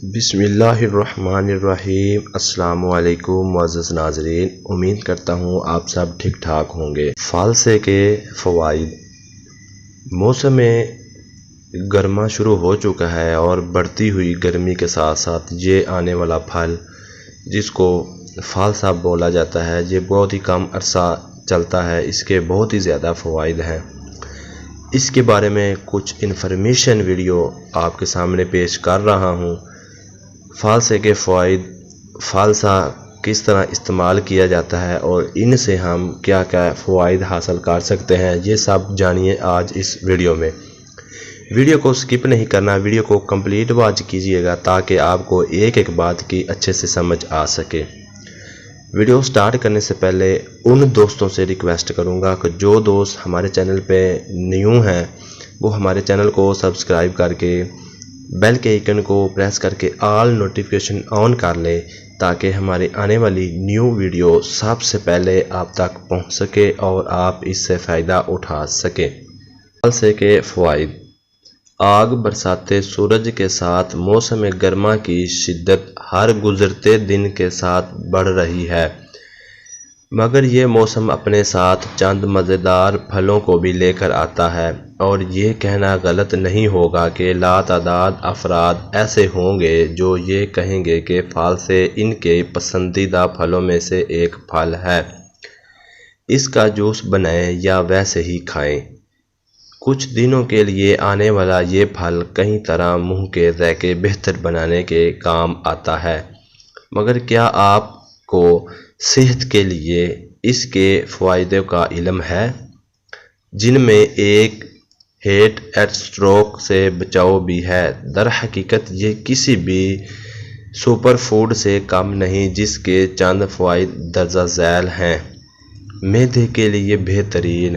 بسم اللہ الرحمن الرحیم۔ السلام علیکم معزز ناظرین، امید کرتا ہوں آپ سب ٹھیک ٹھاک ہوں گے۔ فالسے کے فوائد۔ موسم گرما شروع ہو چکا ہے اور بڑھتی ہوئی گرمی کے ساتھ ساتھ یہ آنے والا پھل جس کو فالسا بولا جاتا ہے یہ بہت ہی کم عرصہ چلتا ہے۔ اس کے بہت ہی زیادہ فوائد ہیں۔ اس کے بارے میں کچھ انفارمیشن ویڈیو آپ کے سامنے پیش کر رہا ہوں۔ فالسے کے فوائد، فالسا کس طرح استعمال کیا جاتا ہے اور ان سے ہم کیا کیا فوائد حاصل کر سکتے ہیں، یہ سب جانیے آج اس ویڈیو میں۔ ویڈیو کو سکپ نہیں کرنا، ویڈیو کو کمپلیٹ واچ کیجئے گا تاکہ آپ کو ایک ایک بات کی اچھے سے سمجھ آ سکے۔ ویڈیو سٹارٹ کرنے سے پہلے ان دوستوں سے ریکویسٹ کروں گا کہ جو دوست ہمارے چینل پہ نیو ہیں وہ ہمارے چینل کو سبسکرائب کر کے بیل کے آئیکن کو پریس کر کے آل نوٹیفیکیشن آن کر لیں تاکہ ہماری آنے والی نیو ویڈیو سب سے پہلے آپ تک پہنچ سکے اور آپ اس سے فائدہ اٹھا سکیں۔ فالسے کے فوائد۔ آگ برساتے سورج کے ساتھ موسم گرما کی شدت ہر گزرتے دن کے ساتھ بڑھ رہی ہے، مگر یہ موسم اپنے ساتھ چند مزیدار پھلوں کو بھی لے کر آتا ہے، اور یہ کہنا غلط نہیں ہوگا کہ لاتعداد افراد ایسے ہوں گے جو یہ کہیں گے کہ فالسے ان کے پسندیدہ پھلوں میں سے ایک پھل ہے۔ اس کا جوس بنائیں یا ویسے ہی کھائیں۔ کچھ دنوں کے لیے آنے والا یہ پھل کئی طرح منہ کے ذائقے بہتر بنانے کے کام آتا ہے، مگر کیا آپ کو صحت کے لیے اس کے فوائدوں کا علم ہے، جن میں ایک ہارٹ اسٹروک سے بچاؤ بھی ہے؟ در حقیقت یہ کسی بھی سپر فوڈ سے کم نہیں جس کے چند فوائد درج ذیل ہیں۔ معدے کے لیے بہترین۔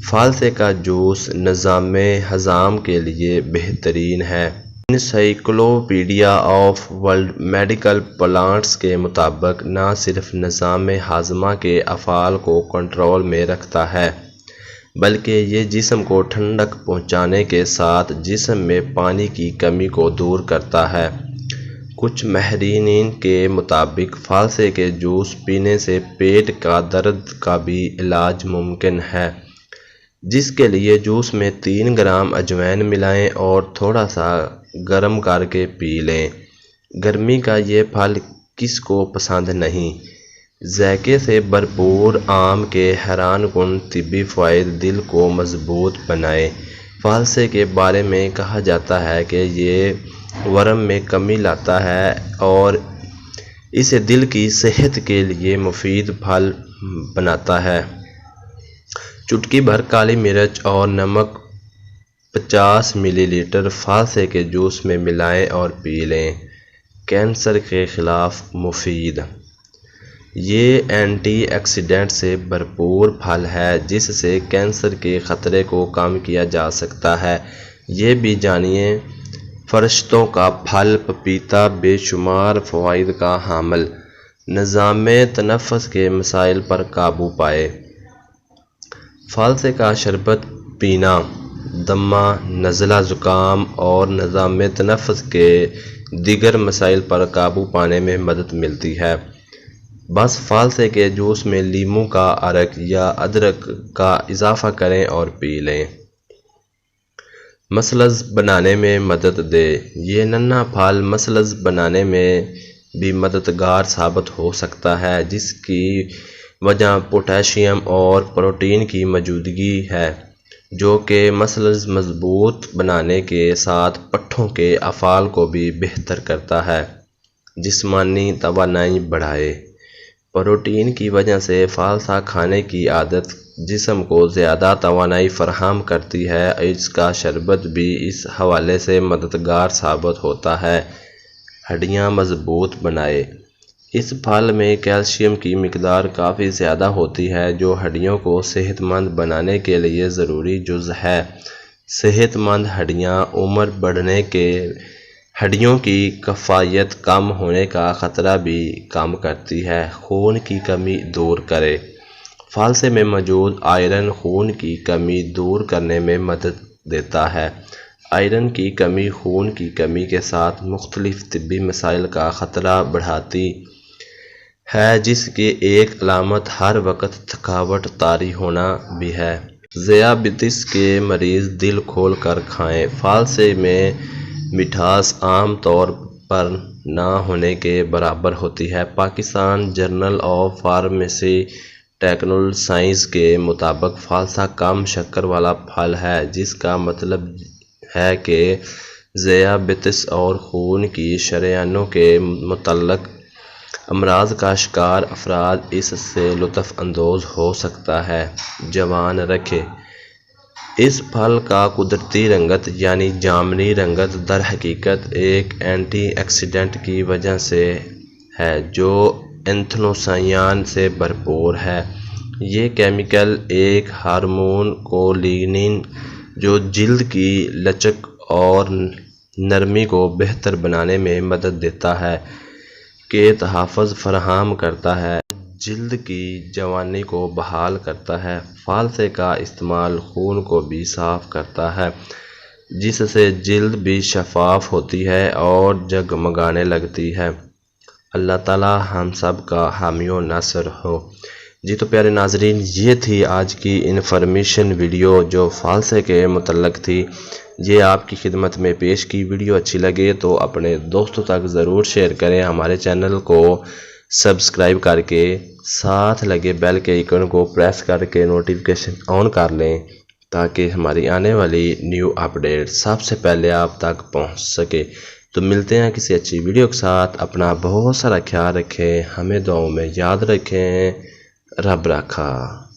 فالسے کا جوس نظام ہضم کے لیے بہترین ہے۔ Encyclopedia of world medical plants کے مطابق نہ صرف نظام ہاضمہ کے افعال کو کنٹرول میں رکھتا ہے بلکہ یہ جسم کو ٹھنڈک پہنچانے کے ساتھ جسم میں پانی کی کمی کو دور کرتا ہے۔ کچھ ماہرین کے مطابق فالسے کے جوس پینے سے پیٹ کا درد کا بھی علاج ممکن ہے، جس کے لیے جوس میں 3 گرام اجوائن ملائیں اور تھوڑا سا گرم کر کے پی لیں۔ گرمی کا یہ پھل کس کو پسند نہیں؟ ذائقے سے بھرپور آم کے حیران کن طبی فوائد دل کو مضبوط بنائیں۔ فالسے کے بارے میں کہا جاتا ہے کہ یہ ورم میں کمی لاتا ہے اور اسے دل کی صحت کے لیے مفید پھل بناتا ہے۔ چٹکی بھر کالی مرچ اور نمک 50 ملی لیٹر فالسے کے جوس میں ملائیں اور پی لیں۔ کینسر کے خلاف مفید۔ یہ اینٹی آکسیڈنٹ سے بھرپور پھل ہے جس سے کینسر کے خطرے کو کم کیا جا سکتا ہے۔ یہ بھی جانیے فرشتوں کا پھل پپیتا بے شمار فوائد کا حامل۔ نظام تنفس کے مسائل پر قابو پائے۔ فالسے کا شربت پینا دمہ، نزلہ زکام اور نظام تنفس کے دیگر مسائل پر قابو پانے میں مدد ملتی ہے۔ بس فالسے کے جوس میں لیموں کا عرق یا ادرک کا اضافہ کریں اور پی لیں۔ مسلز بنانے میں مدد دے۔ یہ ننھا پھل مسلز بنانے میں بھی مددگار ثابت ہو سکتا ہے، جس کی وجہ پوٹاشیم اور پروٹین کی موجودگی ہے جو کہ مسلز مضبوط بنانے کے ساتھ پٹھوں کے افعال کو بھی بہتر کرتا ہے۔ جسمانی توانائی بڑھائے۔ پروٹین کی وجہ سے فالسا کھانے کی عادت جسم کو زیادہ توانائی فراہم کرتی ہے۔ اس کا شربت بھی اس حوالے سے مددگار ثابت ہوتا ہے۔ ہڈیاں مضبوط بنائے۔ اس پھل میں کیلشیم کی مقدار کافی زیادہ ہوتی ہے جو ہڈیوں کو صحت مند بنانے کے لیے ضروری جز ہے۔ صحت مند ہڈیاں عمر بڑھنے کے ہڈیوں کی کیفیت کم ہونے کا خطرہ بھی کم کرتی ہے۔ خون کی کمی دور کرے۔ فالسے میں موجود آئرن خون کی کمی دور کرنے میں مدد دیتا ہے۔ آئرن کی کمی خون کی کمی کے ساتھ مختلف طبی مسائل کا خطرہ بڑھاتی ہے، جس کی ایک علامت ہر وقت تھکاوٹ طاری ہونا بھی ہے۔ ذیابیطس کے مریض دل کھول کر کھائیں۔ فالسے میں مٹھاس عام طور پر نہ ہونے کے برابر ہوتی ہے۔ Pakistan journal of pharmacy technical science کے مطابق فالسا کم شکر والا پھل ہے، جس کا مطلب ہے کہ ذیابیطس اور خون کی شریانوں کے متعلق امراض کا شکار افراد اس سے لطف اندوز ہو سکتا ہے۔ جوان رکھے۔ اس پھل کا قدرتی رنگت یعنی جامنی رنگت در حقیقت ایک اینٹی آکسیڈنٹ کی وجہ سے ہے جو اینتھوسیانین سے بھرپور ہے۔ یہ کیمیکل ایک ہارمون کولینین جو جلد کی لچک اور نرمی کو بہتر بنانے میں مدد دیتا ہے کے تحفظ فراہم کرتا ہے، جلد کی جوانی کو بحال کرتا ہے۔ فالسے کا استعمال خون کو بھی صاف کرتا ہے، جس سے جلد بھی شفاف ہوتی ہے اور جگمگانے لگتی ہے۔ اللہ تعالی ہم سب کا حامی و ناصر ہو۔ جی تو پیارے ناظرین، یہ تھی آج کی انفارمیشن ویڈیو جو فالسے کے متعلق تھی۔ یہ آپ کی خدمت میں پیش کی۔ ویڈیو اچھی لگے تو اپنے دوستوں تک ضرور شیئر کریں۔ ہمارے چینل کو سبسکرائب کر کے ساتھ لگے بیل کے آئیکن کو پریس کر کے نوٹیفیکیشن آن کر لیں تاکہ ہماری آنے والی نیو اپڈیٹ سب سے پہلے آپ تک پہنچ سکے۔ تو ملتے ہیں کسی اچھی ویڈیو کے ساتھ۔ اپنا بہت سارا خیال رکھیں، ہمیں دعاؤں میں یاد رکھیں۔ رب رکھا۔